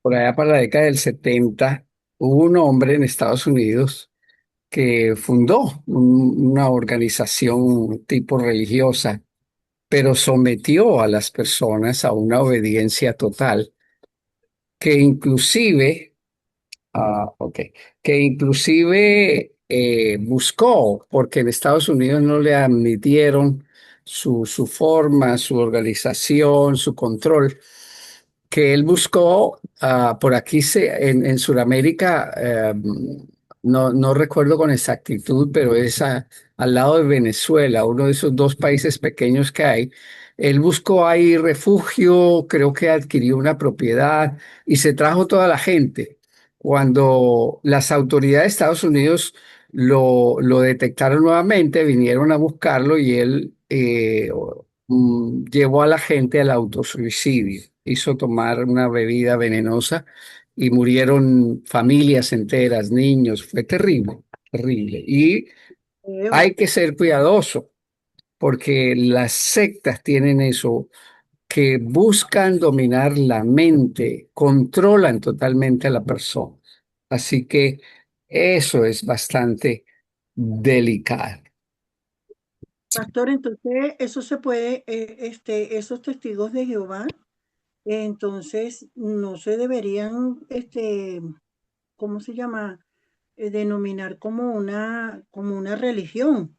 por allá para la década del 70, hubo un hombre en Estados Unidos que fundó una organización tipo religiosa, pero sometió a las personas a una obediencia total, que inclusive, ok, que inclusive buscó, porque en Estados Unidos no le admitieron su forma, su organización, su control, que él buscó por aquí en Sudamérica, no recuerdo con exactitud, pero es al lado de Venezuela, uno de esos dos países pequeños que hay. Él buscó ahí refugio, creo que adquirió una propiedad y se trajo toda la gente. Cuando las autoridades de Estados Unidos lo detectaron nuevamente, vinieron a buscarlo y él llevó a la gente al autosuicidio, hizo tomar una bebida venenosa y murieron familias enteras, niños, fue terrible, terrible. Y Creo. hay que ser cuidadoso porque las sectas tienen eso, que buscan dominar la mente, controlan totalmente a la persona. Así que eso es bastante delicado. Pastor, entonces eso se puede, esos testigos de Jehová, entonces no se deberían, ¿cómo se llama? Denominar como una religión,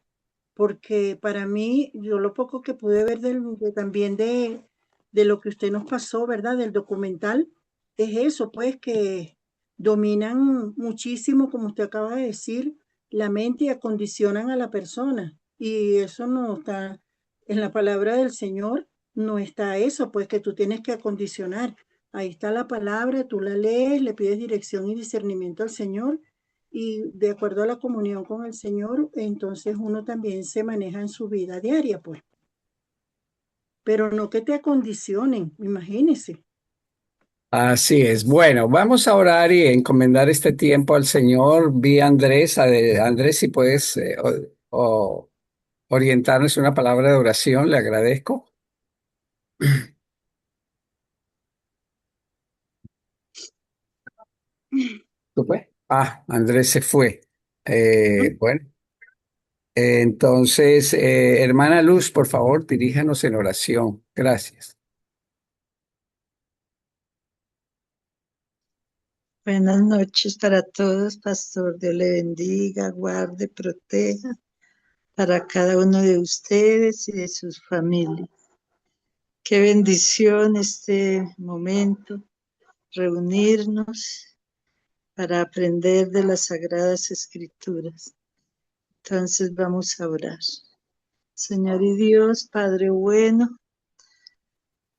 porque para mí, yo lo poco que pude ver también de lo que usted nos pasó, ¿verdad? Del documental, es eso, pues que dominan muchísimo, como usted acaba de decir, la mente y acondicionan a la persona. Y eso no está en la palabra del Señor, no está eso, pues que tú tienes que acondicionar. Ahí está la palabra, tú la lees, le pides dirección y discernimiento al Señor y de acuerdo a la comunión con el Señor, entonces uno también se maneja en su vida diaria, pues. Pero no que te acondicionen, imagínese. Así es. Bueno, vamos a orar y encomendar este tiempo al Señor. Vi a Andrés. Andrés, si puedes orientarnos en una palabra de oración, le agradezco. ¿Tú puedes? Andrés se fue. Bueno, entonces, hermana Luz, por favor, diríjanos en oración. Gracias. Buenas noches para todos, pastor. Dios le bendiga, guarde, proteja para cada uno de ustedes y de sus familias. Qué bendición este momento, reunirnos para aprender de las Sagradas Escrituras. Entonces vamos a orar. Señor y Dios, Padre bueno,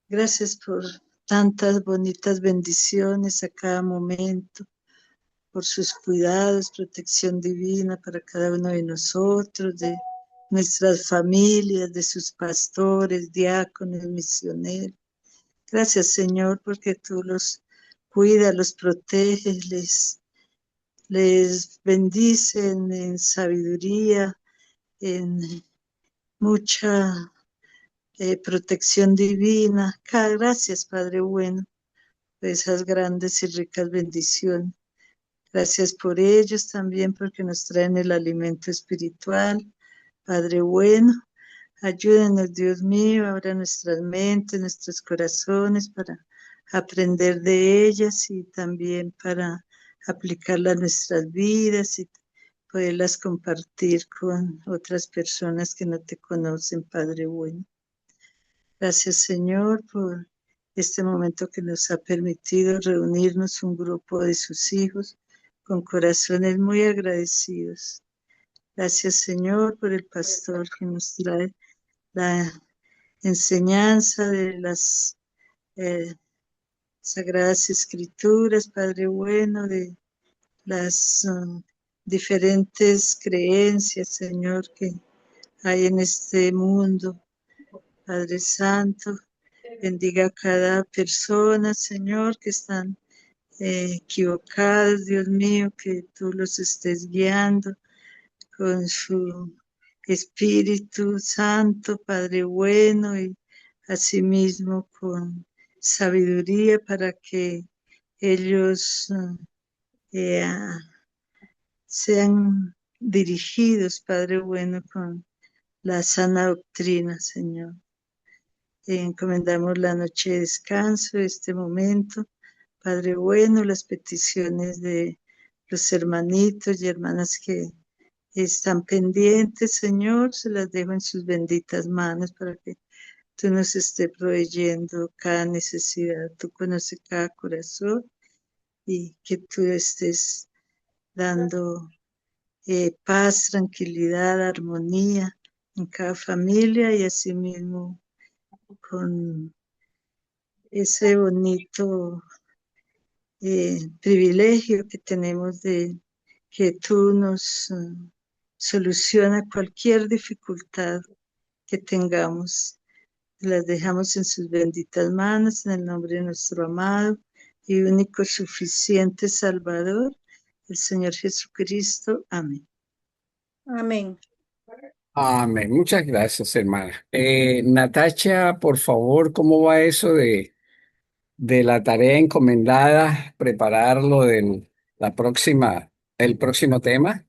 gracias por tantas bonitas bendiciones a cada momento, por sus cuidados, protección divina para cada uno de nosotros, de nuestras familias, de sus pastores, diáconos, misioneros. Gracias, Señor, porque tú los cuidas, los proteges, les bendices en sabiduría, en mucha protección divina. Gracias, Padre bueno, por esas grandes y ricas bendiciones. Gracias por ellos también, porque nos traen el alimento espiritual. Padre bueno, ayúdenos, Dios mío, abra nuestras mentes, nuestros corazones para aprender de ellas y también para aplicarlas a nuestras vidas y poderlas compartir con otras personas que no te conocen, Padre bueno. Gracias, Señor, por este momento que nos ha permitido reunirnos un grupo de sus hijos con corazones muy agradecidos. Gracias, Señor, por el pastor que nos trae la enseñanza de las eh, Sagradas Escrituras, Padre bueno, de las diferentes creencias, Señor, que hay en este mundo. Padre Santo, bendiga a cada persona, Señor, que están equivocados, Dios mío, que tú los estés guiando con su Espíritu Santo, Padre bueno, y asimismo con sabiduría para que ellos eh, sean dirigidos, Padre bueno, con la sana doctrina, Señor. Encomendamos la noche de descanso, este momento, Padre bueno, las peticiones de los hermanitos y hermanas que están pendientes, Señor, se las dejo en sus benditas manos para que tú nos estés proveyendo cada necesidad. Tú conoces cada corazón y que tú estés dando paz, tranquilidad, armonía en cada familia y asimismo con ese bonito privilegio que tenemos de que tú nos soluciona cualquier dificultad que tengamos. Las dejamos en sus benditas manos, en el nombre de nuestro amado y único suficiente Salvador, el Señor Jesucristo. Amén. Amén. Amén. Muchas gracias, hermana. Natacha, por favor, ¿cómo va eso de la tarea encomendada? Prepararlo el próximo tema.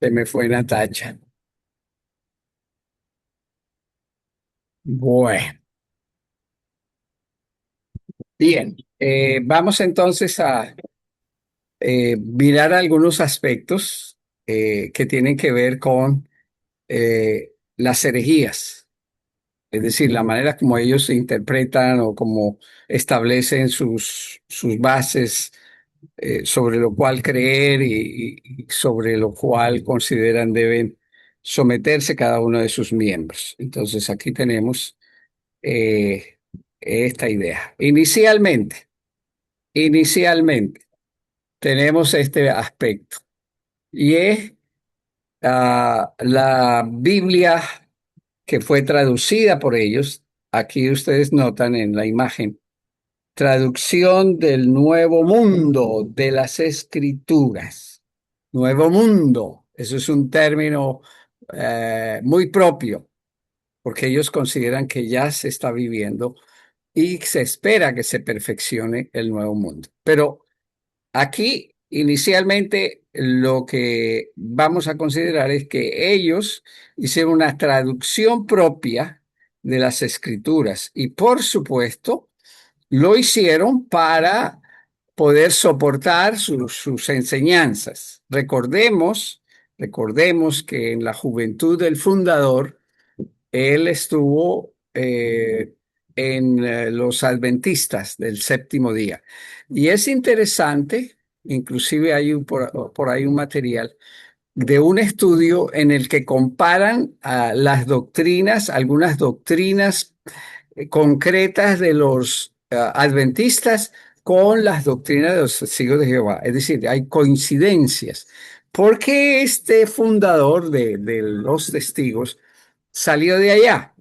Se me fue Natacha. Bueno, bien. Vamos entonces a mirar algunos aspectos que tienen que ver con las herejías, es decir, la manera como ellos se interpretan o como establecen sus bases sobre lo cual creer y sobre lo cual consideran deben someterse cada uno de sus miembros. Entonces aquí tenemos eh, esta idea. Inicialmente tenemos este aspecto y es la Biblia que fue traducida por ellos. Aquí ustedes notan en la imagen, traducción del Nuevo Mundo de las Escrituras. Nuevo Mundo, eso es un término muy propio, porque ellos consideran que ya se está viviendo y se espera que se perfeccione el Nuevo Mundo. Pero aquí, inicialmente, lo que vamos a considerar es que ellos hicieron una traducción propia de las escrituras y, por supuesto, lo hicieron para poder soportar sus enseñanzas. Recordemos que en la juventud del fundador, él estuvo en los adventistas del séptimo día. Y es interesante, inclusive hay por ahí un material de un estudio en el que comparan las doctrinas, algunas doctrinas concretas de los adventistas con las doctrinas de los testigos de Jehová. Es decir, hay coincidencias. ¿Por qué este fundador de los testigos salió de allá?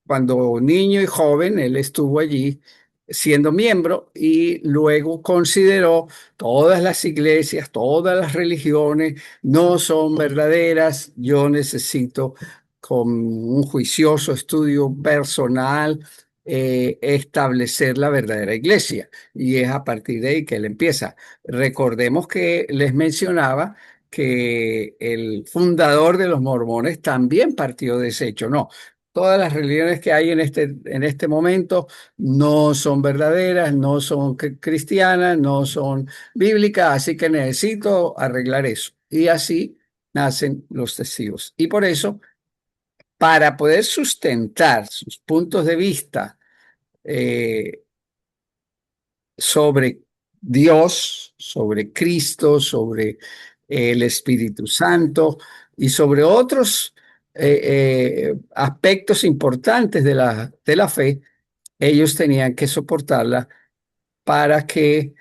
Cuando niño y joven, él estuvo allí siendo miembro y luego consideró todas las iglesias, todas las religiones no son verdaderas. Yo necesito con un juicioso estudio personal establecer la verdadera iglesia. Y es a partir de ahí que él empieza. Recordemos que les mencionaba que el fundador de los mormones también partió de ese hecho. No, todas las religiones que hay en este momento no son verdaderas, no son cristianas, no son bíblicas, así que necesito arreglar eso. Y así nacen los testigos. Y por eso, para poder sustentar sus puntos de vista eh, sobre Dios, sobre Cristo, sobre el Espíritu Santo y sobre otros aspectos importantes de la fe, ellos tenían que soportarla para que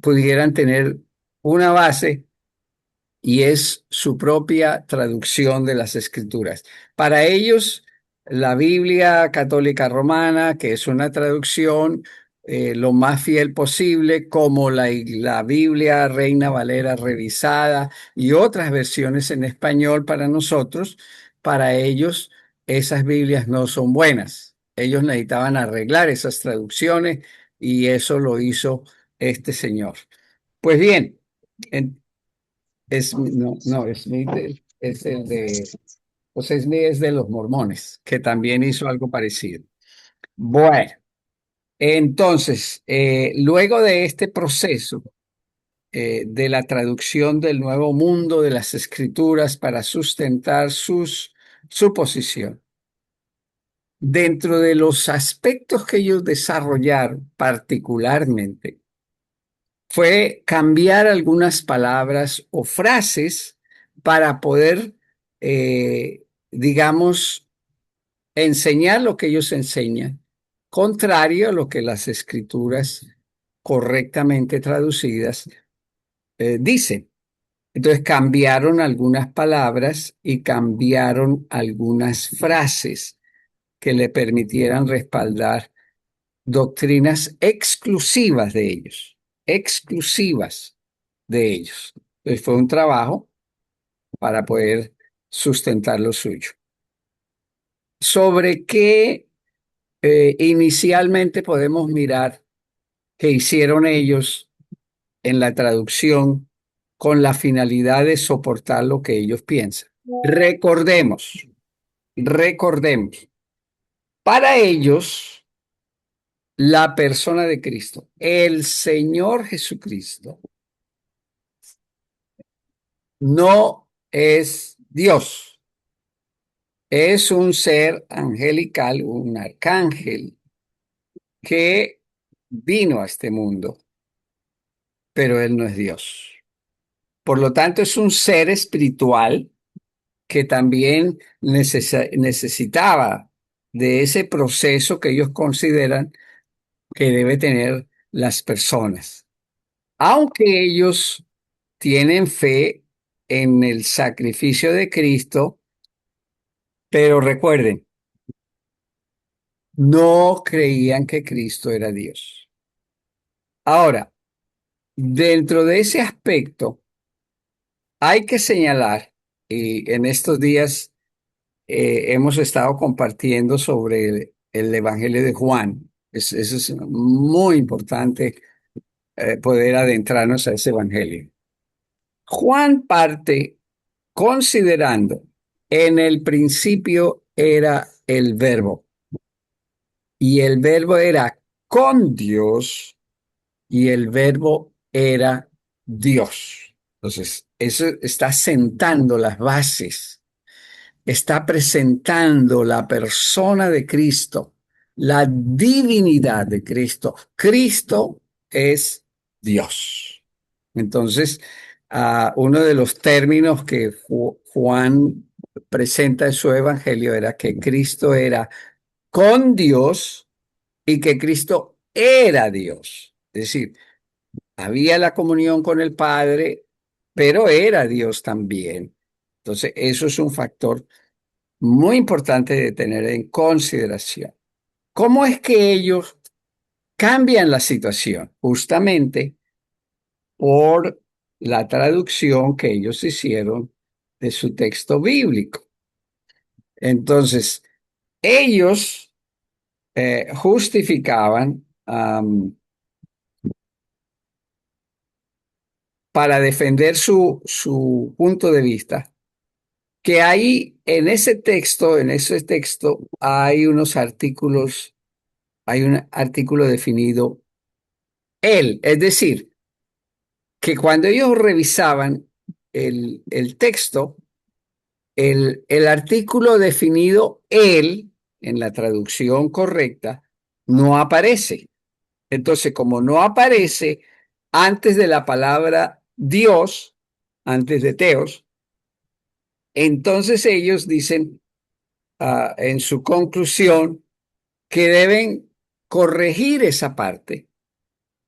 pudieran tener una base y es su propia traducción de las escrituras. Para ellos, la Biblia católica romana, que es una traducción lo más fiel posible, como la Biblia Reina Valera revisada y otras versiones en español para nosotros, para ellos esas Biblias no son buenas. Ellos necesitaban arreglar esas traducciones y eso lo hizo este señor. Pues bien, en- no, Smith es el de, José Smith es de los mormones, que también hizo algo parecido. Bueno, entonces, luego de este proceso de la traducción del Nuevo Mundo de las Escrituras para sustentar su posición, dentro de los aspectos que ellos desarrollaron particularmente, fue cambiar algunas palabras o frases para poder, digamos, enseñar lo que ellos enseñan, contrario a lo que las escrituras correctamente traducidas dicen. Entonces cambiaron algunas palabras y cambiaron algunas frases que le permitieran respaldar doctrinas exclusivas de ellos. Entonces fue un trabajo para poder sustentar lo suyo. ¿Sobre qué inicialmente podemos mirar que hicieron ellos en la traducción con la finalidad de soportar lo que ellos piensan? Recordemos, para ellos, la persona de Cristo, el Señor Jesucristo, no es Dios, es un ser angelical, un arcángel que vino a este mundo, pero él no es Dios. Por lo tanto, es un ser espiritual que también necesitaba de ese proceso que ellos consideran que debe tener las personas. Aunque ellos tienen fe en el sacrificio de Cristo, pero recuerden, no creían que Cristo era Dios. Ahora, dentro de ese aspecto, hay que señalar, y en estos días hemos estado compartiendo sobre el Evangelio de Juan. Eso es muy importante, poder adentrarnos a ese Evangelio. Juan parte considerando, en el principio era el verbo, y el verbo era con Dios, y el verbo era Dios. Entonces, eso está sentando las bases, está presentando la persona de Cristo, la divinidad de Cristo. Cristo es Dios. Entonces, uno de los términos que Juan presenta en su evangelio era que Cristo era con Dios y que Cristo era Dios. Es decir, había la comunión con el Padre, pero era Dios también. Entonces, eso es un factor muy importante de tener en consideración. ¿Cómo es que ellos cambian la situación? Justamente por la traducción que ellos hicieron de su texto bíblico. Entonces, ellos justificaban para defender su punto de vista que hay en ese texto hay unos artículos, hay un artículo definido él, es decir, que cuando ellos revisaban el texto, el artículo definido él en la traducción correcta no aparece. Entonces, como no aparece antes de la palabra Dios, antes de Teos, entonces ellos dicen en su conclusión que deben corregir esa parte.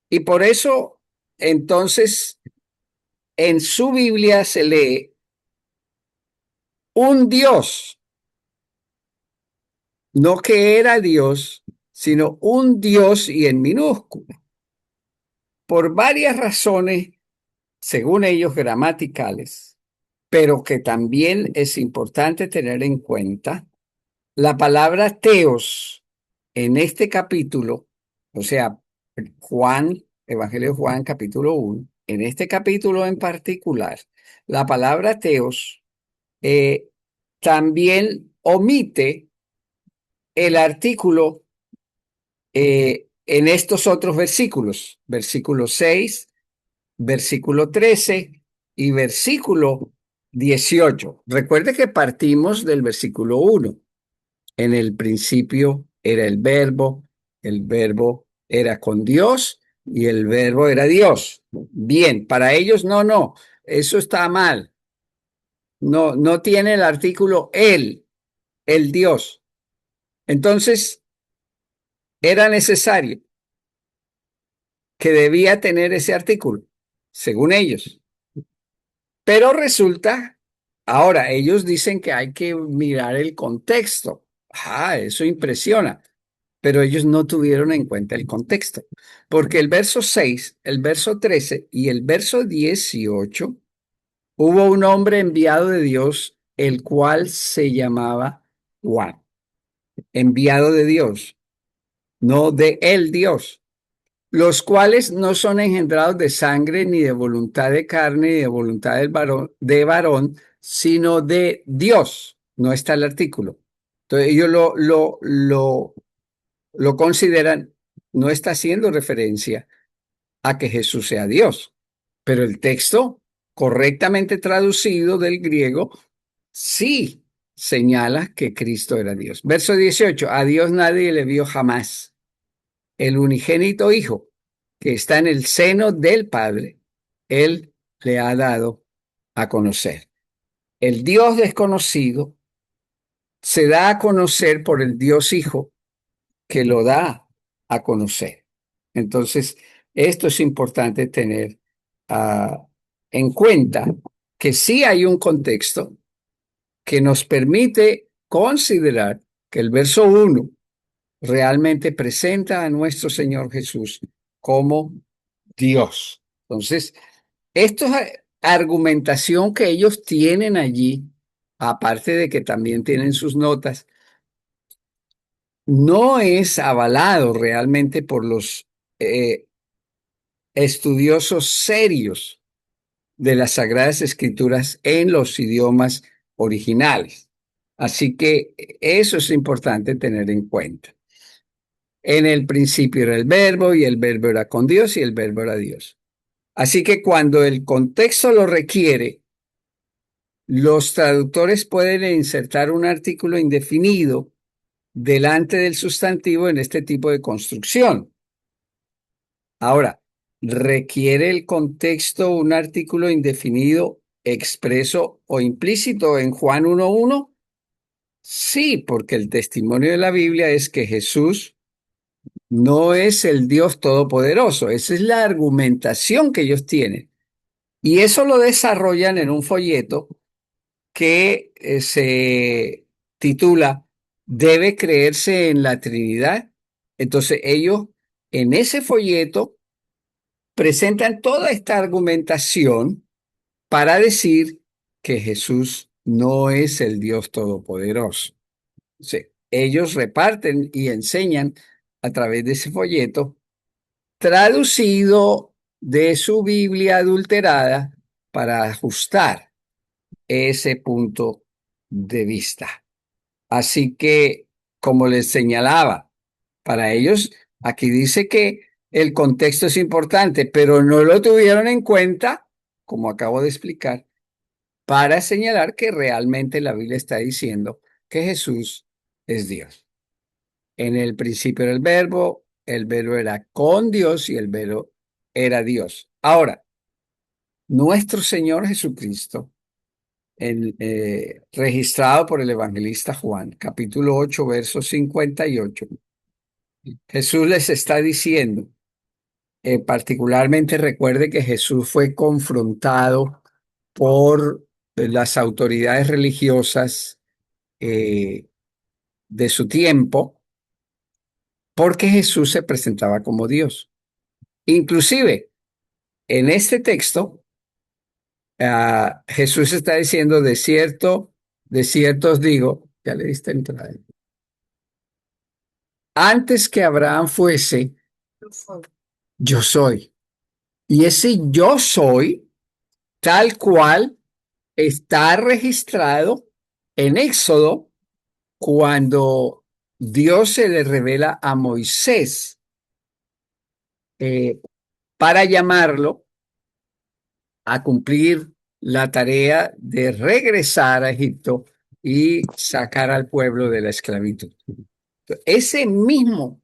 Y por eso, entonces, en su Biblia se lee un Dios, no que era Dios, sino un Dios y en minúscula, por varias razones, según ellos, gramaticales, pero que también es importante tener en cuenta La palabra teos en este capítulo, o sea, Juan, Evangelio de Juan, capítulo 1, en este capítulo en particular, la palabra teos eh, también omite el artículo en estos otros versículos, versículo 6, versículo 13 y versículo 18. Recuerde que partimos del versículo 1. En el principio era el verbo era con Dios y el verbo era Dios. Bien, para ellos no, eso está mal. No, no tiene el artículo el Dios. Entonces, era necesario que debía tener ese artículo, según ellos. Pero resulta, ahora ellos dicen que hay que mirar el contexto. Eso impresiona. Pero ellos no tuvieron en cuenta el contexto, porque el verso 6, el verso 13 y el verso 18, hubo un hombre enviado de Dios, el cual se llamaba Juan, enviado de Dios, no de el Dios, los cuales no son engendrados de sangre, ni de voluntad de carne, ni de voluntad de varón, sino de Dios. No está el artículo. Entonces ellos lo consideran, no está haciendo referencia a que Jesús sea Dios, pero el texto correctamente traducido del griego sí señala que Cristo era Dios. Verso 18, a Dios nadie le vio jamás. El unigénito Hijo que está en el seno del Padre, Él le ha dado a conocer. El Dios desconocido se da a conocer por el Dios Hijo que lo da a conocer. Entonces, esto es importante tener uh, en cuenta que sí hay un contexto que nos permite considerar que el verso 1 realmente presenta a nuestro Señor Jesús como Dios. Entonces, esto es argumentación que ellos tienen allí, aparte de que también tienen sus notas, no es avalado realmente por los eh, estudiosos serios de las Sagradas Escrituras en los idiomas originales. Así que eso es importante tener en cuenta. En el principio era el verbo y el verbo era con Dios y el verbo era Dios. Así que cuando el contexto lo requiere, los traductores pueden insertar un artículo indefinido delante del sustantivo en este tipo de construcción. Ahora, ¿requiere el contexto un artículo indefinido, expreso o implícito en Juan 1:1? Sí, porque el testimonio de la Biblia es que Jesús no es el Dios todopoderoso. Esa es la argumentación que ellos tienen. Y eso lo desarrollan en un folleto que se titula ¿Debe creerse en la Trinidad? Entonces ellos en ese folleto presentan toda esta argumentación para decir que Jesús no es el Dios Todopoderoso. Sí, ellos reparten y enseñan a través de ese folleto, traducido de su Biblia adulterada para ajustar ese punto de vista. Así que, como les señalaba, para ellos, aquí dice que el contexto es importante, pero no lo tuvieron en cuenta, como acabo de explicar, para señalar que realmente la Biblia está diciendo que Jesús es Dios. En el principio era el verbo era con Dios y el verbo era Dios. Ahora, nuestro Señor Jesucristo, registrado por el evangelista Juan, capítulo 8, verso 58, Jesús les está diciendo, particularmente recuerde que Jesús fue confrontado por las autoridades religiosas eh, de su tiempo, porque Jesús se presentaba como Dios. Inclusive, en este texto, Jesús está diciendo, de cierto os digo, ya le diste entrada. antes que Abraham fuese, yo soy. Y ese yo soy, tal cual, está registrado en Éxodo cuando Dios se le revela a Moisés eh, para llamarlo a cumplir la tarea de regresar a Egipto y sacar al pueblo de la esclavitud. Ese mismo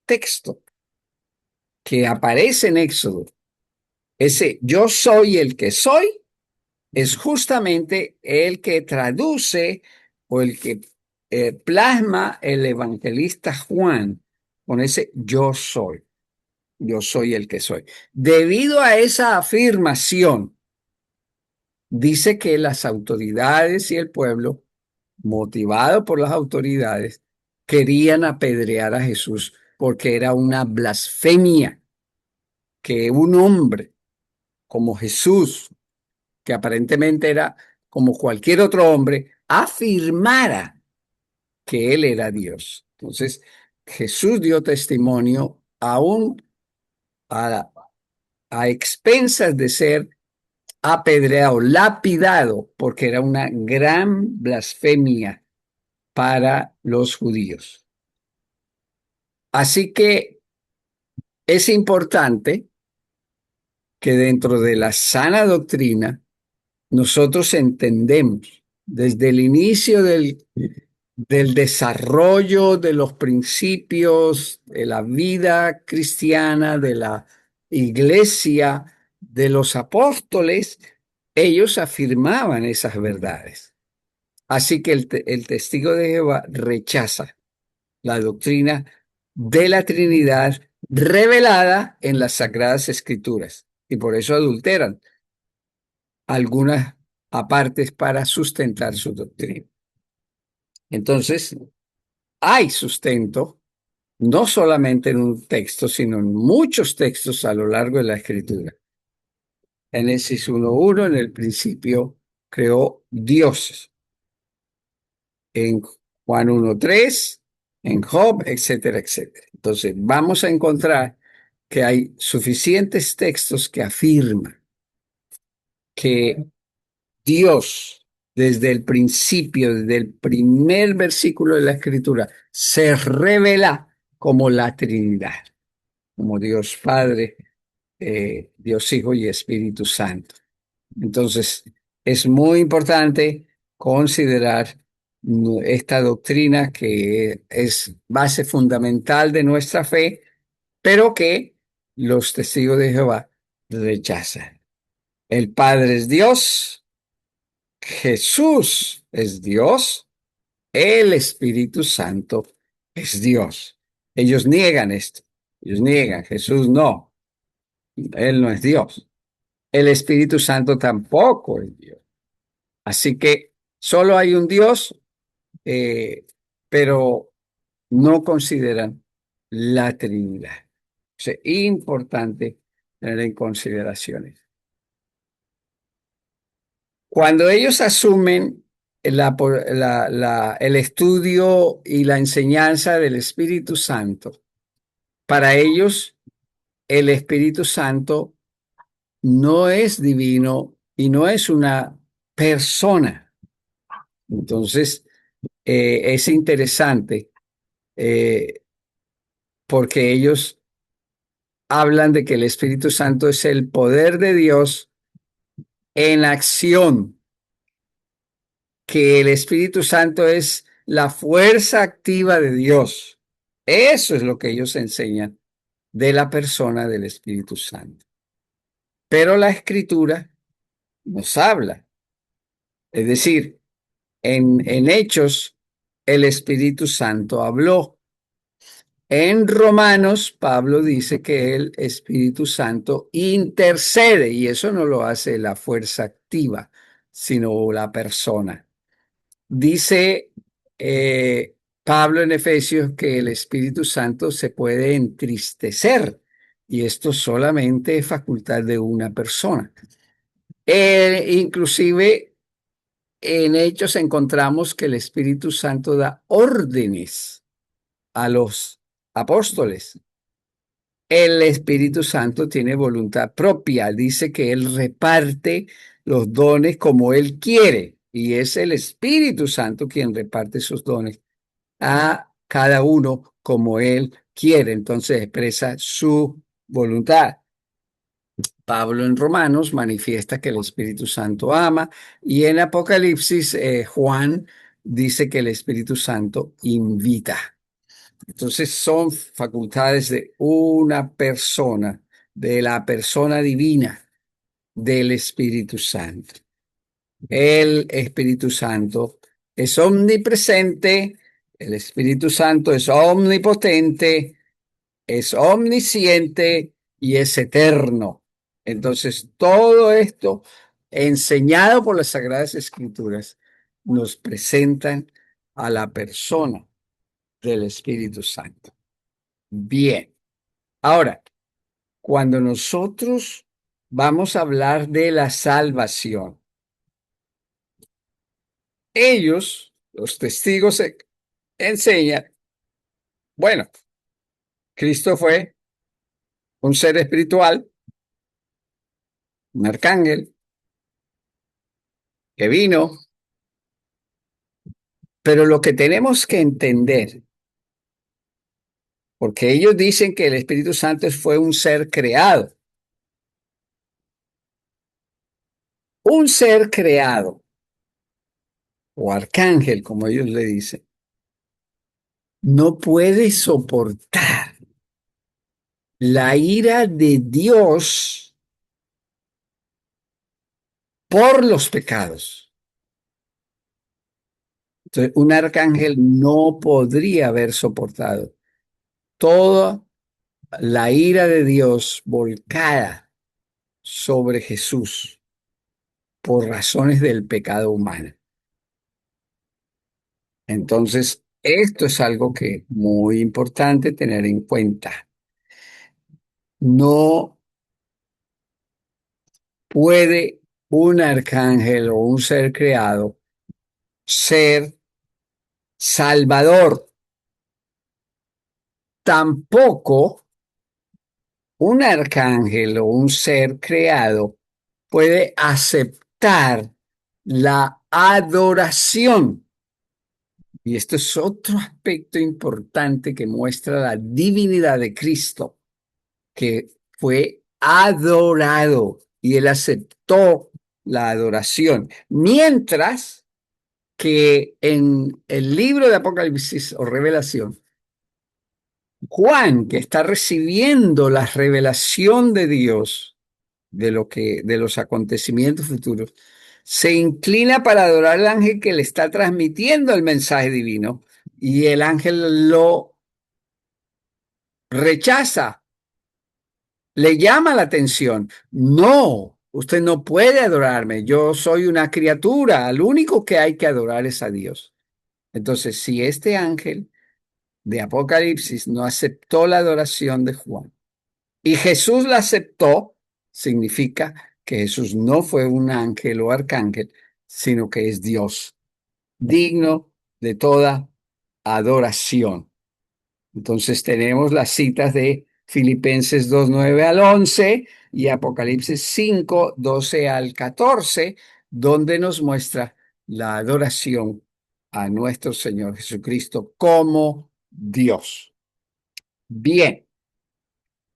texto que aparece en Éxodo, ese yo soy el que soy, es justamente el que traduce o el que plasma el evangelista Juan con ese yo soy el que soy. Debido a esa afirmación, dice que las autoridades y el pueblo, motivado por las autoridades, querían apedrear a Jesús porque era una blasfemia que un hombre como Jesús, que aparentemente era como cualquier otro hombre, afirmara que él era Dios. Entonces, Jesús dio testimonio aún a, a expensas de ser apedreado, lapidado, porque era una gran blasfemia para los judíos. Así que es importante que dentro de la sana doctrina nosotros entendemos desde el inicio del desarrollo de los principios de la vida cristiana, de la iglesia, de los apóstoles, ellos afirmaban esas verdades. Así que el testigo de Jehová rechaza la doctrina de la Trinidad revelada en las Sagradas Escrituras y por eso adulteran algunas apartes para sustentar su doctrina. Entonces, hay sustento no solamente en un texto, sino en muchos textos a lo largo de la Escritura. Génesis 1:1, en el principio creó Dios. En Juan 1:3, en Job, etcétera, etcétera. Entonces, vamos a encontrar que hay suficientes textos que afirman que Dios, desde el principio, desde el primer versículo de la Escritura, se revela como la Trinidad, como Dios Padre, Dios Hijo y Espíritu Santo. Entonces, es muy importante considerar esta doctrina que es base fundamental de nuestra fe, pero que los testigos de Jehová rechazan. El Padre es Dios, Jesús es Dios, el Espíritu Santo es Dios. Ellos niegan esto. Ellos niegan, Jesús no, Él no es Dios. El Espíritu Santo tampoco es Dios. Así que solo hay un Dios, pero no consideran la Trinidad. Es importante tener en consideraciones. Cuando ellos asumen el estudio y la enseñanza del Espíritu Santo, para ellos el Espíritu Santo no es divino y no es una persona. Entonces, es interesante porque ellos hablan de que el Espíritu Santo es el poder de Dios en acción, que el Espíritu Santo es la fuerza activa de Dios. Eso es lo que ellos enseñan de la persona del Espíritu Santo. Pero la Escritura nos habla. Es decir, en Hechos, el Espíritu Santo habló. En Romanos, Pablo dice que el Espíritu Santo intercede, y eso no lo hace la fuerza activa, sino la persona. Dice Pablo en Efesios que el Espíritu Santo se puede entristecer, y esto solamente es facultad de una persona. Inclusive en Hechos encontramos que el Espíritu Santo da órdenes a los apóstoles. El Espíritu Santo tiene voluntad propia. Dice que Él reparte los dones como Él quiere. Y es el Espíritu Santo quien reparte sus dones a cada uno como Él quiere. Entonces expresa su voluntad. Pablo en Romanos manifiesta que el Espíritu Santo ama y en Apocalipsis Juan dice que el Espíritu Santo invita. Entonces son facultades de una persona, de la persona divina del Espíritu Santo. El Espíritu Santo es omnipresente, el Espíritu Santo es omnipotente, es omnisciente y es eterno. Entonces, todo esto, enseñado por las Sagradas Escrituras, nos presentan a la persona del Espíritu Santo. Bien, ahora, cuando nosotros vamos a hablar de la salvación, ellos, los testigos, enseñan, bueno, Cristo fue un ser espiritual, un arcángel que vino, pero lo que tenemos que entender, porque ellos dicen que el Espíritu Santo fue un ser creado, o arcángel, como ellos le dicen, no puede soportar la ira de Dios por los pecados. Entonces, un arcángel no podría haber soportado toda la ira de Dios volcada sobre Jesús por razones del pecado humano. Entonces, esto es algo que es muy importante tener en cuenta. No puede un arcángel o un ser creado ser salvador. Tampoco un arcángel o un ser creado puede aceptar la adoración. Y esto es otro aspecto importante que muestra la divinidad de Cristo, que fue adorado y él aceptó la adoración. Mientras que en el libro de Apocalipsis o Revelación, Juan, que está recibiendo la revelación de Dios de los acontecimientos futuros, se inclina para adorar al ángel que le está transmitiendo el mensaje divino y el ángel lo rechaza, le llama la atención. No, usted no puede adorarme, yo soy una criatura, al único que hay que adorar es a Dios. Entonces, si este ángel de Apocalipsis no aceptó la adoración de Juan y Jesús la aceptó, significa que Jesús no fue un ángel o arcángel, sino que es Dios, digno de toda adoración. Entonces tenemos las citas de Filipenses 2:9 al 11 y Apocalipsis 5:12 al 14, donde nos muestra la adoración a nuestro Señor Jesucristo como Dios. Bien,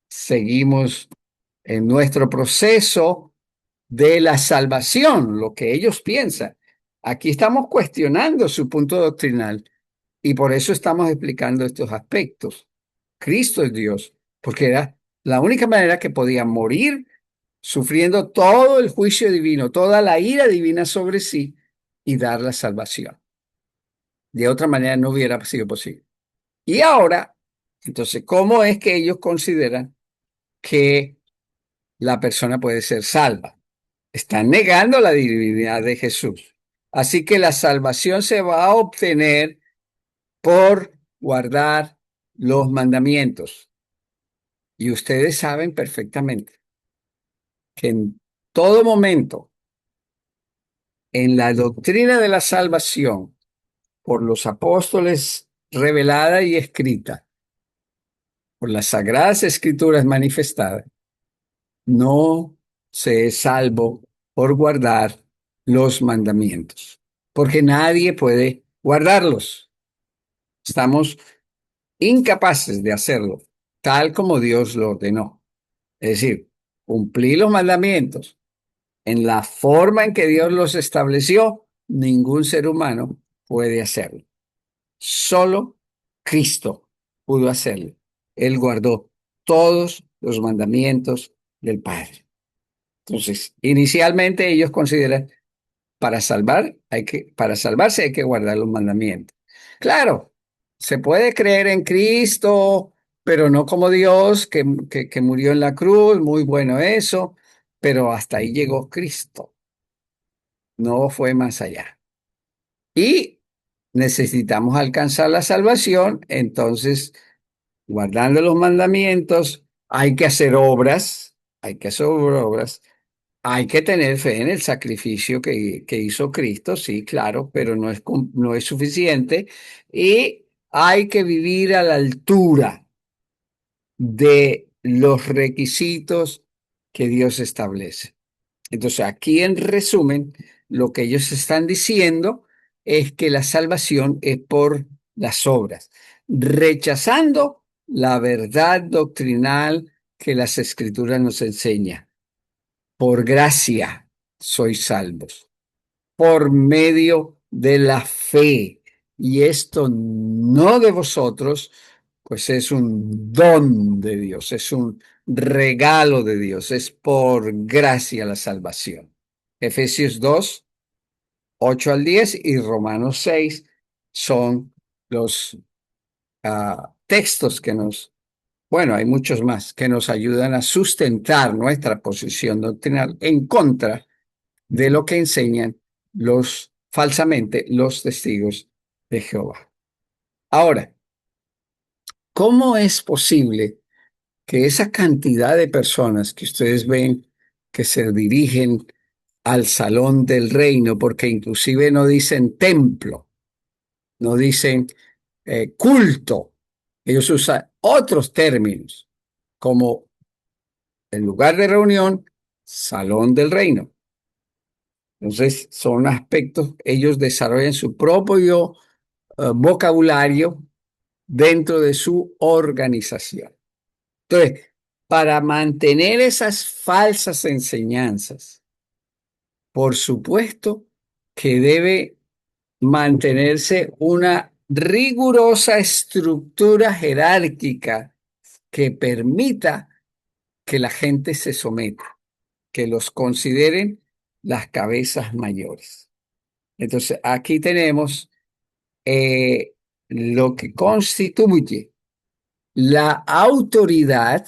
seguimos en nuestro proceso de la salvación, lo que ellos piensan. Aquí estamos cuestionando su punto doctrinal y por eso estamos explicando estos aspectos. Cristo es Dios, porque era la única manera que podía morir sufriendo todo el juicio divino, toda la ira divina sobre sí y dar la salvación. De otra manera no hubiera sido posible. Y ahora, entonces, ¿cómo es que ellos consideran que la persona puede ser salva? Están negando la divinidad de Jesús. Así que la salvación se va a obtener por guardar los mandamientos. Y ustedes saben perfectamente que en todo momento, en la doctrina de la salvación, por los apóstoles revelada y escrita, por las sagradas escrituras manifestadas, no se es salvo por guardar los mandamientos, porque nadie puede guardarlos. Estamos incapaces de hacerlo, tal como Dios lo ordenó. Es decir, cumplir los mandamientos en la forma en que Dios los estableció, ningún ser humano puede hacerlo. Solo Cristo pudo hacerlo. Él guardó todos los mandamientos del Padre. Entonces, inicialmente ellos consideran para salvarse hay que guardar los mandamientos. Claro, se puede creer en Cristo, pero no como Dios que murió en la cruz, muy bueno eso, pero hasta ahí llegó Cristo, no fue más allá. Y necesitamos alcanzar la salvación, entonces, guardando los mandamientos, hay que hacer obras. Hay que tener fe en el sacrificio que hizo Cristo, sí, claro, pero no es suficiente. Y hay que vivir a la altura de los requisitos que Dios establece. Entonces, aquí en resumen, lo que ellos están diciendo es que la salvación es por las obras, rechazando la verdad doctrinal que las Escrituras nos enseñan. Por gracia sois salvos, por medio de la fe. Y esto no de vosotros, pues es un don de Dios, es un regalo de Dios, es por gracia la salvación. Efesios 2, 8 al 10 y Romanos 6 son los textos que bueno, hay muchos más que nos ayudan a sustentar nuestra posición doctrinal en contra de lo que enseñan falsamente los testigos de Jehová. Ahora, ¿cómo es posible que esa cantidad de personas que ustedes ven que se dirigen al salón del reino, porque inclusive no dicen templo, no dicen culto, ellos usan otros términos como el lugar de reunión, salón del reino? Entonces, son aspectos, ellos desarrollan su propio vocabulario dentro de su organización. Entonces, para mantener esas falsas enseñanzas, por supuesto que debe mantenerse una rigurosa estructura jerárquica que permita que la gente se someta, que los consideren las cabezas mayores. Entonces, aquí tenemos eh, lo que constituye la autoridad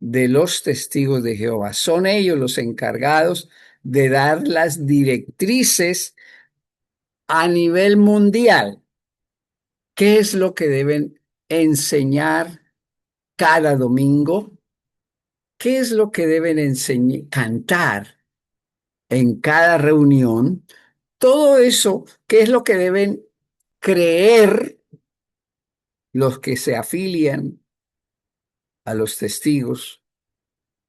de los testigos de Jehová. Son ellos los encargados de dar las directrices a nivel mundial. ¿Qué es lo que deben enseñar cada domingo? ¿Qué es lo que deben cantar en cada reunión? Todo eso, ¿qué es lo que deben creer los que se afilian a los testigos?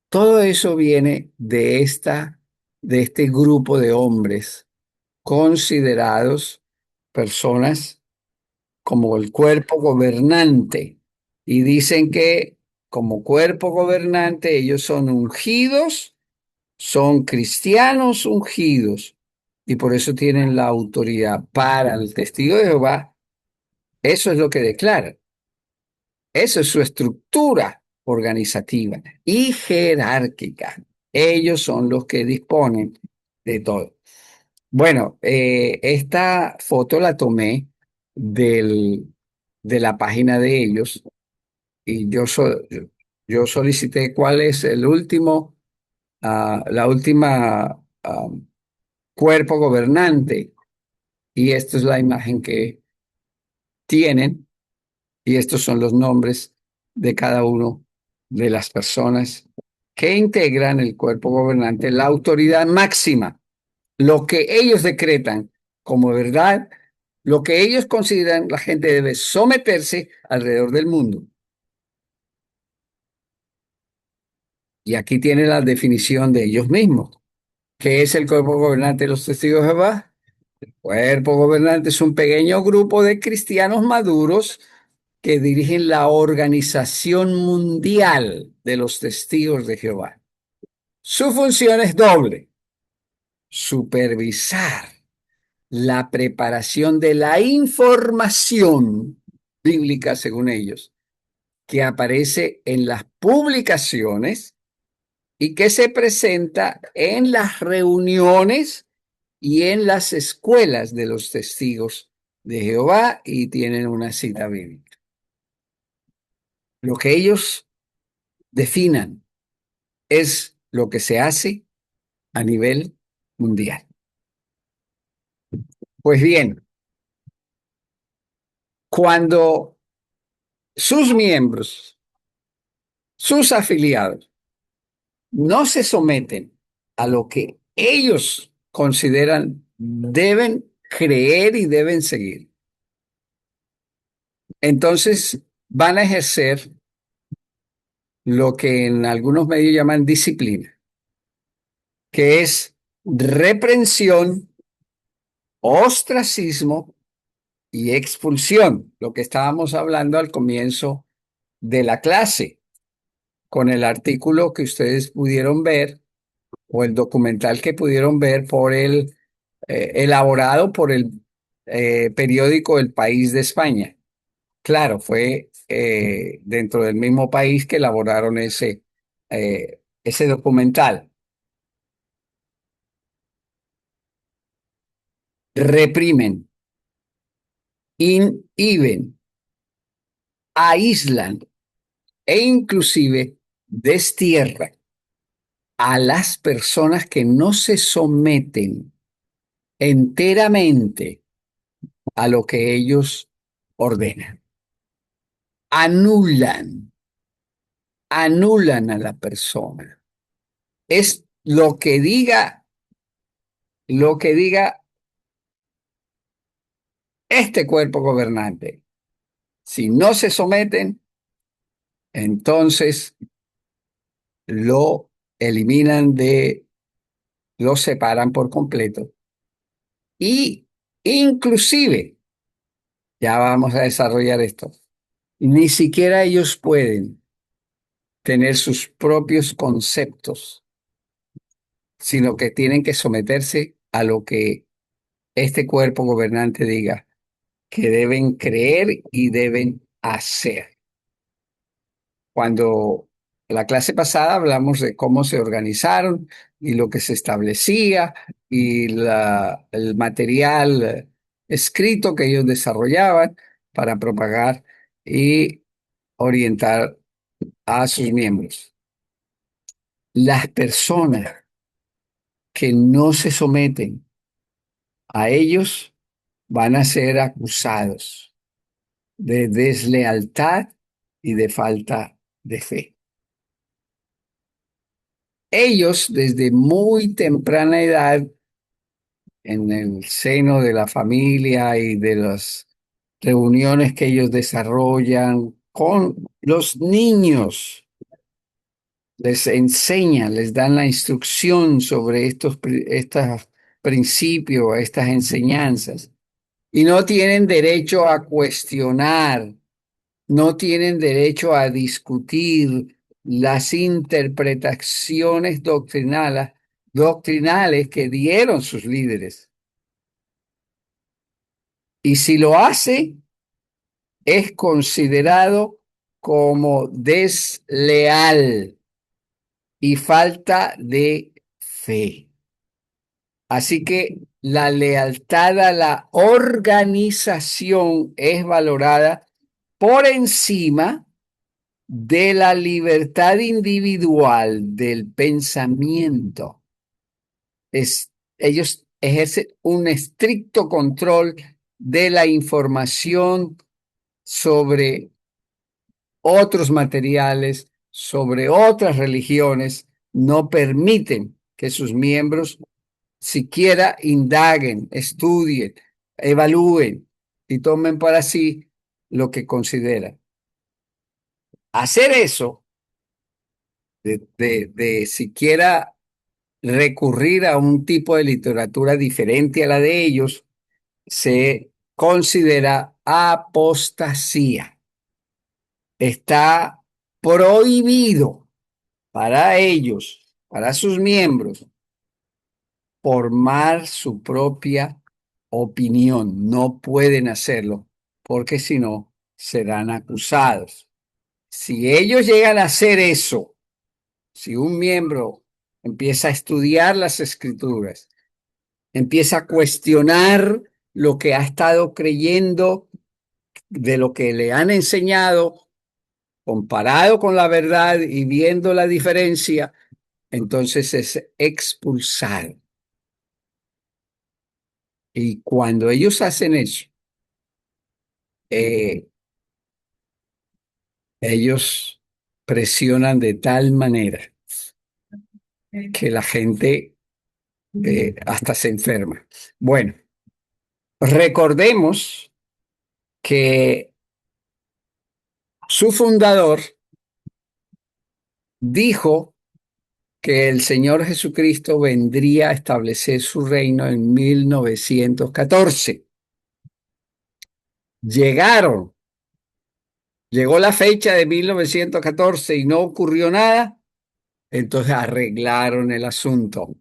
Todo eso viene de este grupo de hombres considerados personas como el cuerpo gobernante. Y dicen que como cuerpo gobernante ellos son ungidos, son cristianos ungidos, y por eso tienen la autoridad. Para el testigo de Jehová, eso es lo que declara. Eso es su estructura organizativa y jerárquica. Ellos son los que disponen de todo. Bueno, esta foto la tomé de la página de ellos y yo solicité cuál es el último, la última cuerpo gobernante, y esta es la imagen que tienen. Y estos son los nombres de cada uno de las personas que integran el cuerpo gobernante, la autoridad máxima, lo que ellos decretan como verdad, lo que ellos consideran la gente debe someterse alrededor del mundo. Y aquí tiene la definición de ellos mismos. ¿Qué es el cuerpo gobernante de los testigos de Jehová? El cuerpo gobernante es un pequeño grupo de cristianos maduros que dirigen la Organización Mundial de los Testigos de Jehová. Su función es doble: supervisar la preparación de la información bíblica, según ellos, que aparece en las publicaciones y que se presenta en las reuniones y en las escuelas de los testigos de Jehová, y tienen una cita bíblica. Lo que ellos definan es lo que se hace a nivel mundial. Pues bien, cuando sus miembros, sus afiliados, no se someten a lo que ellos consideran deben creer y deben seguir, entonces van a ejercer lo que en algunos medios llaman disciplina, que es reprensión, ostracismo y expulsión, lo que estábamos hablando al comienzo de la clase, con el artículo que ustedes pudieron ver o el documental que pudieron ver por elaborado por el periódico El País de España. Claro, fue dentro del mismo país que elaboraron ese documental. Reprimen, inhiben, aíslan e inclusive destierran a las personas que no se someten enteramente a lo que ellos ordenan. Anulan, anulan a la persona. Es lo que diga este cuerpo gobernante. Si no se someten, entonces lo eliminan lo separan por completo. Y inclusive, ya vamos a desarrollar esto, ni siquiera ellos pueden tener sus propios conceptos, sino que tienen que someterse a lo que este cuerpo gobernante diga que deben creer y deben hacer. Cuando la clase pasada hablamos de cómo se organizaron y lo que se establecía y el material escrito que ellos desarrollaban para propagar y orientar a sus miembros. Las personas que no se someten a ellos van a ser acusados de deslealtad y de falta de fe. Ellos, desde muy temprana edad, en el seno de la familia y de las reuniones que ellos desarrollan con los niños, les enseñan, les dan la instrucción sobre estos principios, estas enseñanzas, y no tienen derecho a cuestionar, no tienen derecho a discutir las interpretaciones doctrinales que dieron sus líderes. Y si lo hace, es considerado como desleal y falta de fe. Así que la lealtad a la organización es valorada por encima de la libertad individual del pensamiento. Ellos ejercen un estricto control de la información sobre otros materiales, sobre otras religiones. No permiten que sus miembros siquiera indaguen, estudien, evalúen y tomen para sí lo que consideran. Hacer eso de siquiera recurrir a un tipo de literatura diferente a la de ellos, se considera apostasía. Está prohibido para ellos, para sus miembros, formar su propia opinión. No pueden hacerlo porque si no, serán acusados. Si ellos llegan a hacer eso, si un miembro empieza a estudiar las escrituras, empieza a cuestionar lo que ha estado creyendo de lo que le han enseñado, comparado con la verdad y viendo la diferencia, entonces es expulsado. Y cuando ellos hacen eso, eh, ellos presionan de tal manera que la gente hasta se enferma. Bueno, recordemos que su fundador dijo que el Señor Jesucristo vendría a establecer su reino en 1914. Llegaron, llegó la fecha de 1914 y no ocurrió nada, entonces arreglaron el asunto.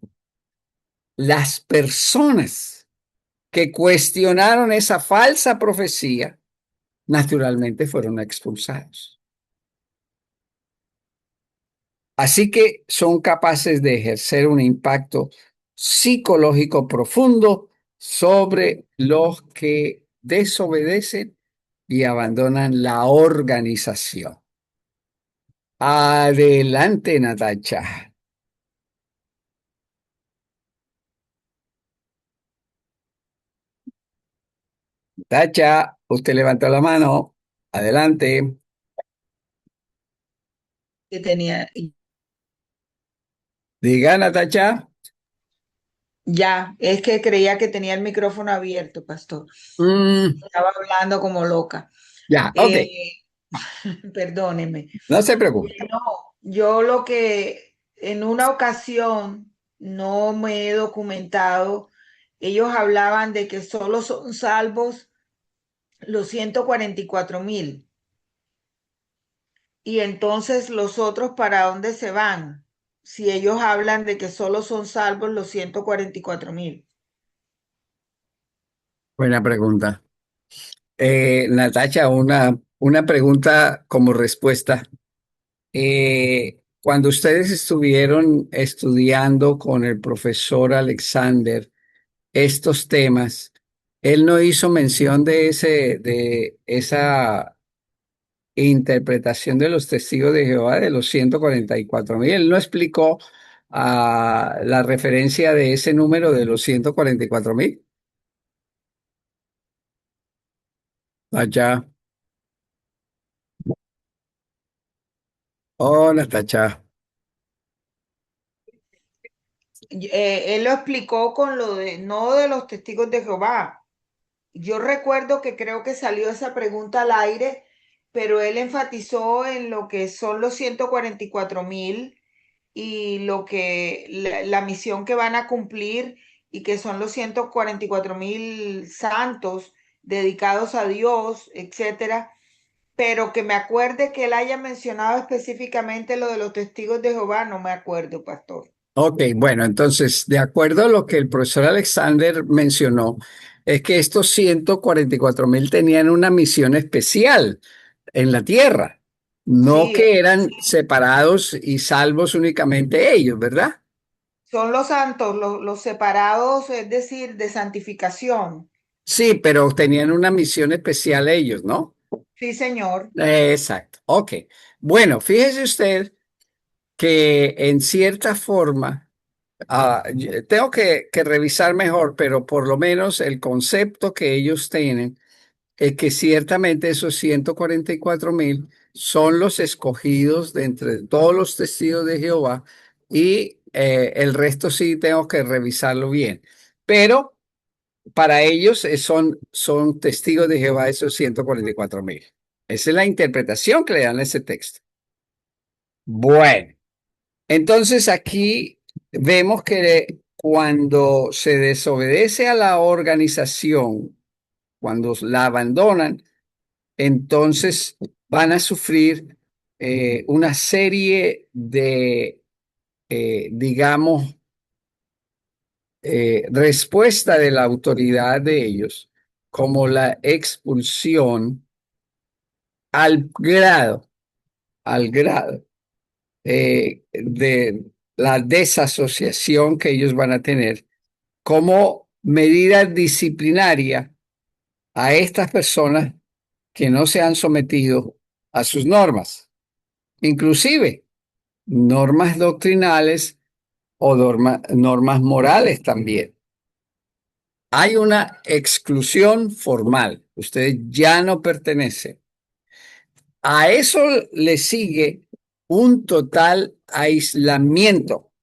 Las personas que cuestionaron esa falsa profecía, naturalmente fueron expulsados. Así que son capaces de ejercer un impacto psicológico profundo sobre los que desobedecen y abandonan la organización. Adelante, Natacha. Natacha, usted levantó la mano. Adelante. Que tenía, Diga, Natacha. ya, es que creía que tenía el micrófono abierto, pastor. Estaba hablando como loca. Ya, ok. Perdóneme. No se preocupe. No, yo lo que en una ocasión no me he documentado, ellos hablaban de que solo son salvos los 144,000. Y entonces los otros, ¿para dónde se van? Si ellos hablan de que solo son salvos los 144,000. Buena pregunta. Natacha, una pregunta como respuesta. Cuando ustedes estuvieron estudiando con el profesor Alexander estos temas, él no hizo mención de esa interpretación de los testigos de Jehová de los 144,000. Él no explicó la referencia de ese número de los 144,000. Allá. Oh, Natacha. Él lo explicó con lo de, no de los testigos de Jehová. Yo recuerdo que creo que salió esa pregunta al aire, pero él enfatizó en lo que son los 144,000 y lo que la misión que van a cumplir y que son los 144,000 santos dedicados a Dios, etcétera. Pero que me acuerde que él haya mencionado específicamente lo de los testigos de Jehová, no me acuerdo, pastor. Ok, bueno, entonces, de acuerdo a lo que el profesor Alexander mencionó, es que estos 144,000 tenían una misión especial en la tierra, no Sí, que eran separados y salvos únicamente ellos, ¿verdad? son los santos, los separados, es decir, de santificación. Sí, pero tenían una misión especial ellos, ¿no? Sí, señor. Exacto, ok. Bueno, fíjese usted que en cierta forma, tengo que revisar mejor, pero por lo menos el concepto que ellos tienen es que ciertamente esos 144,000 son los escogidos de entre todos los testigos de Jehová y el resto sí tengo que revisarlo bien. Pero para ellos son testigos de Jehová esos 144,000. Esa es la interpretación que le dan a ese texto. Bueno. Entonces aquí vemos que cuando se desobedece a la organización, cuando la abandonan, entonces van a sufrir una serie de, digamos, respuesta de la autoridad de ellos, como la expulsión al al grado de la desasociación que ellos van a tener como medida disciplinaria a estas personas que no se han sometido a sus normas, inclusive normas doctrinales o normas morales también. Hay una exclusión formal. Usted ya no pertenece. A eso le sigue un total aislamiento.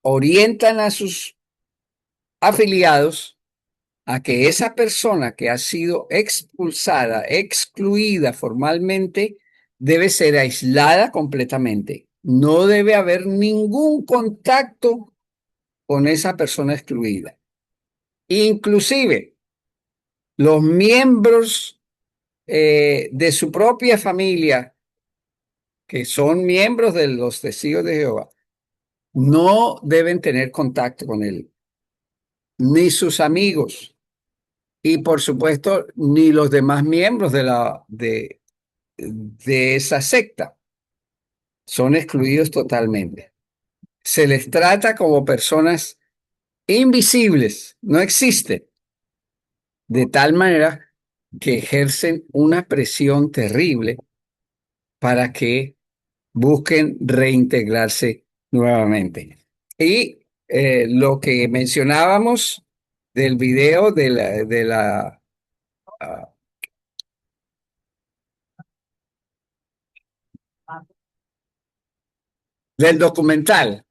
Orientan a sus afiliados a que esa persona que ha sido expulsada, excluida formalmente, debe ser aislada completamente. No debe haber ningún contacto con esa persona excluida. Inclusive los miembros de su propia familia, que son miembros de los testigos de Jehová, no deben tener contacto con él, ni sus amigos, y por supuesto, ni los demás miembros de esa secta. Son excluidos totalmente. Se les trata como personas invisibles, no existen, de tal manera que ejercen una presión terrible para que busquen reintegrarse nuevamente. Y lo que mencionábamos del video ah, del documental,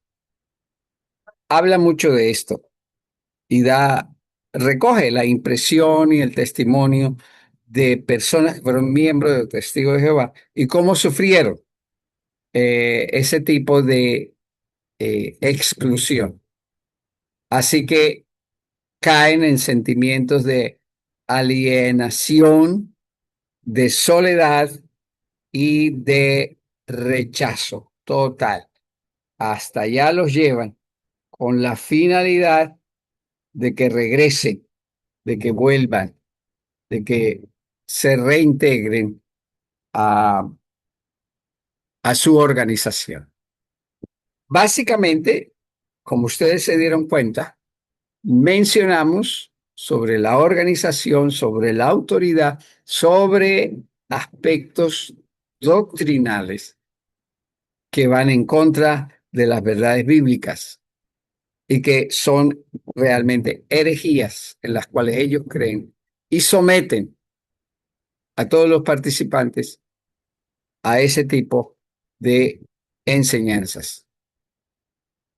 habla mucho de esto y recoge la impresión y el testimonio de personas que fueron miembros de los Testigos de Jehová y cómo sufrieron ese tipo de exclusión. Así que caen en sentimientos de alienación, de soledad y de rechazo total. Hasta allá los llevan con la finalidad de que regresen, de que vuelvan, de que se reintegren a, a su organización. Básicamente, como ustedes se dieron cuenta, mencionamos sobre la organización, sobre la autoridad, sobre aspectos doctrinales que van en contra de las verdades bíblicas y que son realmente herejías en las cuales ellos creen y someten a todos los participantes a ese tipo de enseñanzas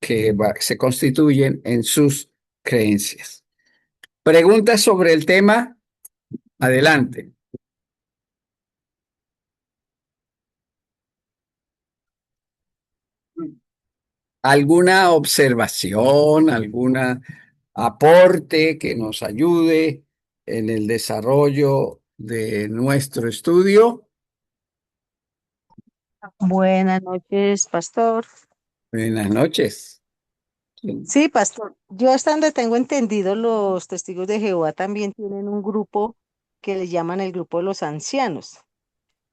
que se constituyen en sus creencias. Preguntas sobre el tema, adelante. ¿Alguna observación, alguna aporte que nos ayude en el desarrollo de nuestro estudio? Buenas noches, pastor. Buenas noches. Sí, pastor. Yo hasta donde tengo entendido, los testigos de Jehová también tienen un grupo que le llaman el grupo de los ancianos,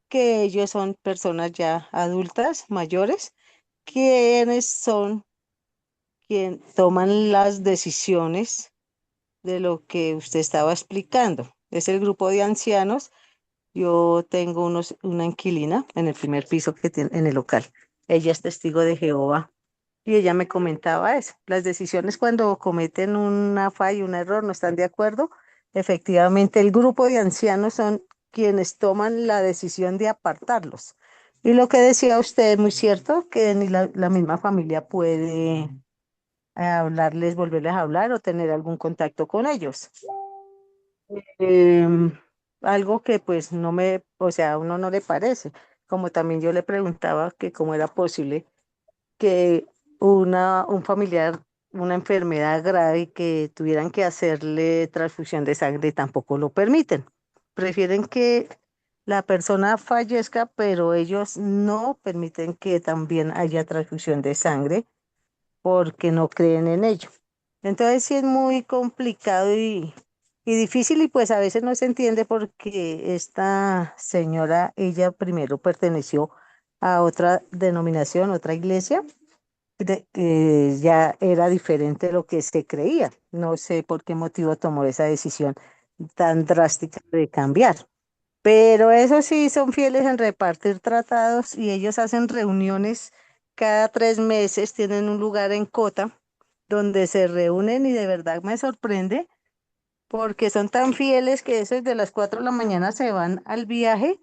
que ellos son personas ya adultas, mayores, quienes son quien toman las decisiones de lo que usted estaba explicando. Es el grupo de ancianos. Yo tengo una inquilina en el primer piso que tiene en el local. Ella es testigo de Jehová y ella me comentaba eso. Las decisiones cuando cometen una falla, un error, no están de acuerdo. Efectivamente, el grupo de ancianos son quienes toman la decisión de apartarlos. Y lo que decía usted es muy cierto, que ni la misma familia puede hablarles, volverles a hablar o tener algún contacto con ellos. Em, Algo que pues o sea, a uno no le parece. Como también yo le preguntaba que cómo era posible que un familiar, una enfermedad grave y que tuvieran que hacerle transfusión de sangre, tampoco lo permiten. Prefieren que la persona fallezca, pero ellos no permiten que también haya transfusión de sangre porque no creen en ello. Entonces sí es muy complicado y difícil y pues a veces no se entiende porque esta señora, ella primero perteneció a otra denominación, otra iglesia, que ya era diferente de lo que se creía. No sé por qué motivo tomó esa decisión tan drástica de cambiar. Pero eso sí, son fieles en repartir tratados y ellos hacen reuniones cada 3 meses, tienen un lugar en Cota donde se reúnen y de verdad me sorprende porque son tan fieles que eso desde las 4 de la mañana se van al viaje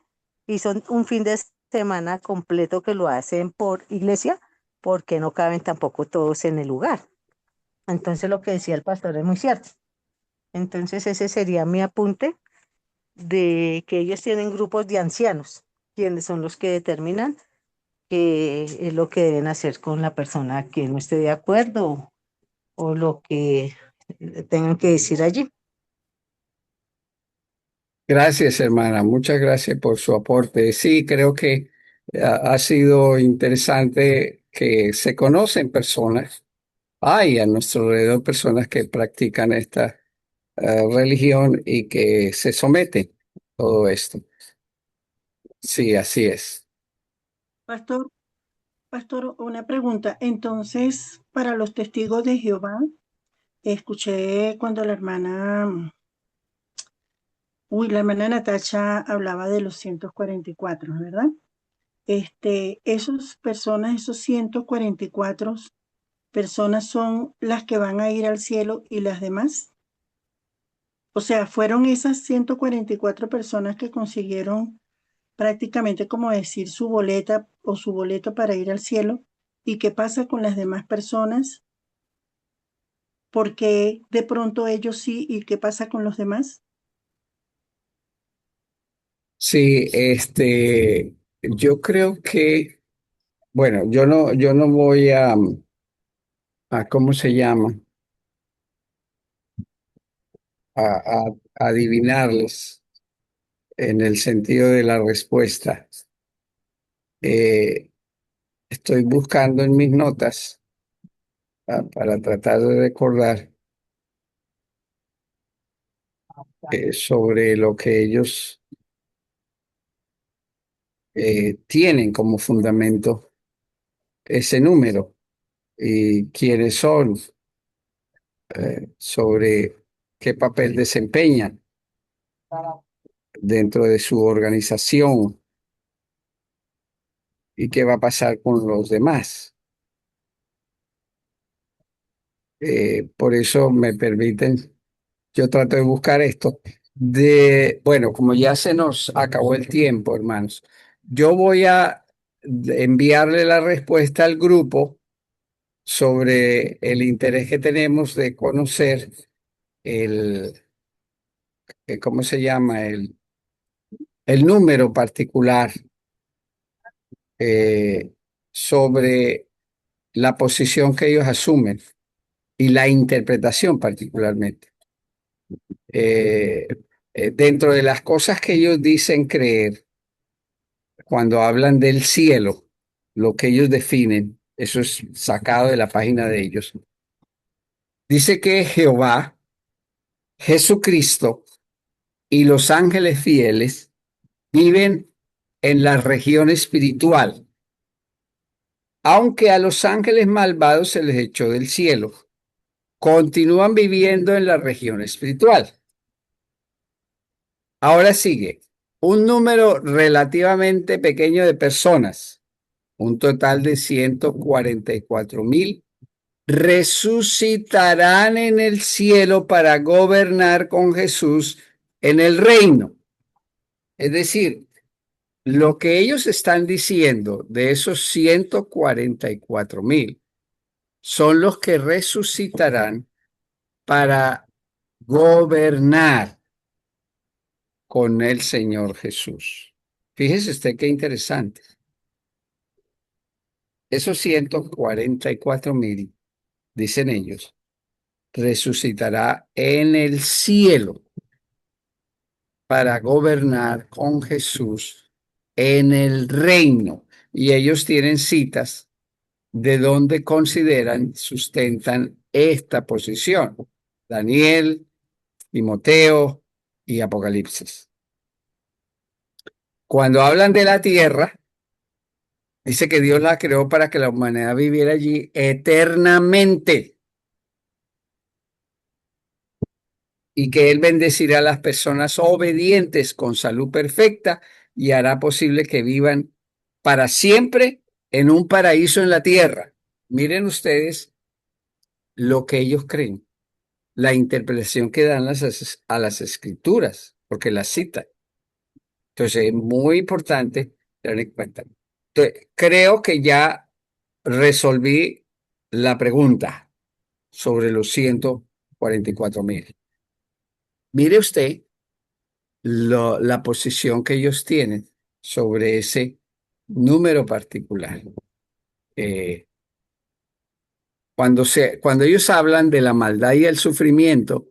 y son un fin de semana completo que lo hacen por iglesia porque no caben tampoco todos en el lugar. Entonces lo que decía el pastor es muy cierto. Entonces ese sería mi apunte de que ellos tienen grupos de ancianos, quienes son los que determinan qué es lo que deben hacer con la persona que no esté de acuerdo o lo que tengan que decir allí. Gracias, hermana. Muchas gracias por su aporte. Sí, creo que ha sido interesante que se conocen personas. Hay a nuestro alrededor personas que practican esta religión y que se someten a todo esto. Sí, así es. Pastor, pastor, una pregunta. Entonces, para los testigos de Jehová, escuché cuando la hermana Natacha hablaba de los 144, ¿verdad? Esos 144 personas son las que van a ir al cielo y las demás. O sea, fueron esas 144 personas que consiguieron prácticamente como decir su boleta o su boleto para ir al cielo. ¿Y qué pasa con las demás personas? Porque de pronto ellos sí y qué pasa con los demás? Sí, yo creo que, bueno, yo no voy ¿cómo se llama? A adivinarles en el sentido de la respuesta. Eh, Estoy buscando en mis notas para tratar de recordar sobre lo que ellos tienen como fundamento ese número y quiénes son, sobre qué papel desempeñan dentro de su organización y qué va a pasar con los demás. Por eso me permiten, yo trato de buscar esto. Bueno, como ya se nos acabó el tiempo, hermanos, yo voy a enviarle la respuesta al grupo sobre el interés que tenemos de conocer el, ¿cómo se llama? El número particular eh, sobre la posición que ellos asumen y la interpretación particularmente. Eh, Dentro de las cosas que ellos dicen creer, cuando hablan del cielo, lo que ellos definen, eso es sacado de la página de ellos, dice que Jehová, Jesucristo y los ángeles fieles viven en la región espiritual, aunque a los ángeles malvados se les echó del cielo, continúan viviendo en la región espiritual. Ahora sigue, un número relativamente pequeño de personas, un total de 144,000, resucitarán en el cielo para gobernar con Jesús en el reino. Es decir, lo que ellos están diciendo de esos 144,000 son los que resucitarán para gobernar con el Señor Jesús. Fíjese usted qué interesante. esos 144.000, dicen ellos, resucitará en el cielo para gobernar con Jesús en el reino. Y ellos tienen citas de donde consideran, sustentan esta posición. Daniel, Timoteo y Apocalipsis. Cuando hablan de la tierra, dice que Dios la creó para que la humanidad viviera allí eternamente y que Él bendecirá a las personas obedientes con salud perfecta y hará posible que vivan para siempre en un paraíso en la tierra. Miren ustedes lo que ellos creen, la interpretación que dan a las escrituras, porque las citan. Entonces es muy importante tener en cuenta. Entonces, creo que ya resolví la pregunta sobre los 144.000. Mire usted la posición que ellos tienen sobre ese número particular. Eh, cuando ellos hablan de la maldad y el sufrimiento,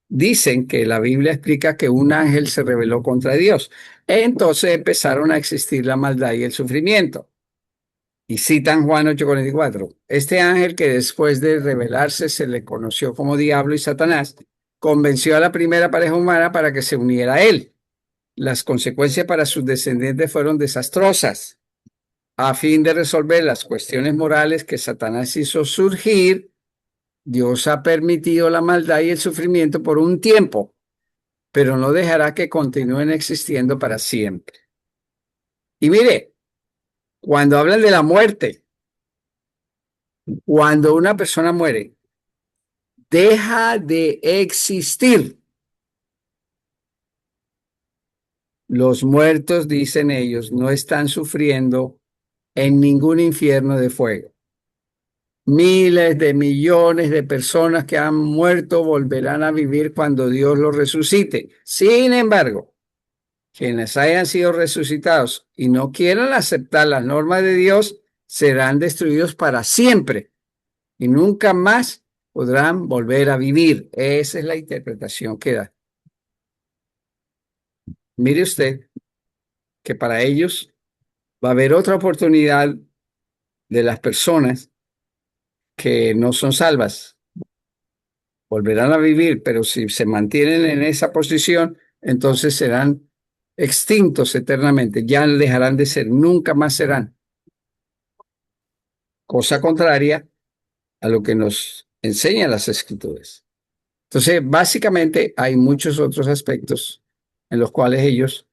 dicen que la Biblia explica que un ángel se rebeló contra Dios. Entonces empezaron a existir la maldad y el sufrimiento. Y citan Juan 8:44. Este ángel que después de rebelarse se le conoció como diablo y Satanás, convenció a la primera pareja humana para que se uniera a él. Las consecuencias para sus descendientes fueron desastrosas. A fin de resolver las cuestiones morales que Satanás hizo surgir, Dios ha permitido la maldad y el sufrimiento por un tiempo, pero no dejará que continúen existiendo para siempre. Y mire, cuando hablan de la muerte, cuando una persona muere, deja de existir. Los muertos, dicen ellos, no están sufriendo en ningún infierno de fuego. Miles de millones de personas que han muerto volverán a vivir cuando Dios los resucite. Sin embargo, quienes hayan sido resucitados y no quieran aceptar las normas de Dios serán destruidos para siempre y nunca más podrán volver a vivir. Esa es la interpretación que da. Mire usted que para ellos va a haber otra oportunidad de las personas que no son salvas. Volverán a vivir, pero si se mantienen en esa posición, entonces serán extintos eternamente. Ya dejarán de ser, nunca más serán. Cosa contraria a lo que nos enseñan las escrituras. Entonces, básicamente hay muchos otros aspectos en los cuales ellos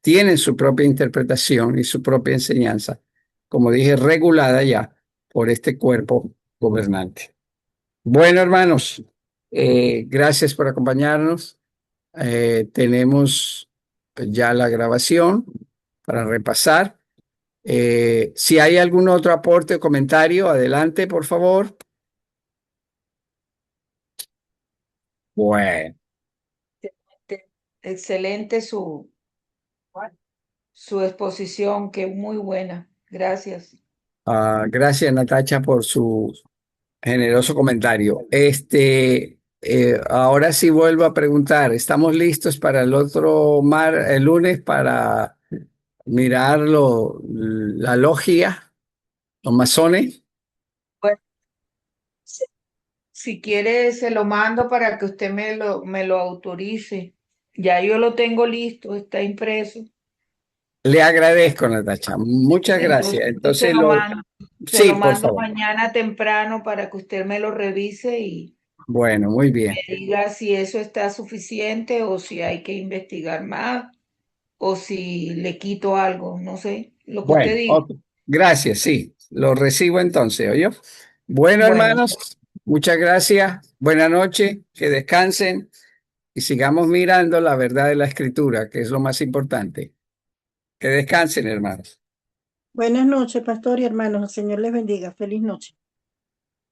tienen su propia interpretación y su propia enseñanza, como dije, regulada ya por este cuerpo gobernante. Bueno, hermanos, gracias por acompañarnos. Tenemos ya la grabación para repasar. Si hay algún otro aporte o comentario, adelante, por favor. Bueno, Excelente su exposición, que es muy buena. Gracias. gracias, Natacha, por su generoso comentario. Ahora sí vuelvo a preguntar, ¿estamos listos para el el lunes para mirar la logia, los masones? Bueno, si quiere, se lo mando para que usted me lo autorice. Ya yo lo tengo listo, está impreso. Le agradezco, Natacha. Muchas gracias. Entonces se Entonces, lo mando, se sí, lo por mando favor. mañana temprano para que usted me lo revise y Bueno, muy bien. me diga si eso está suficiente o si hay que investigar más o si le quito algo, no sé, lo que usted Bueno, diga. gracias, sí. Lo recibo entonces, ¿oyó? Bueno, Bueno, hermanos, muchas gracias. Buenas noches, que descansen y sigamos mirando la verdad de la Escritura, que es lo más importante. Que descansen, hermanos. Buenas noches, pastor y hermanos. El Señor les bendiga. Feliz noche.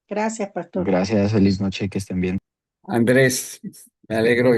Gracias, pastor. Gracias, feliz noche, que estén bien. Andrés, me alegro.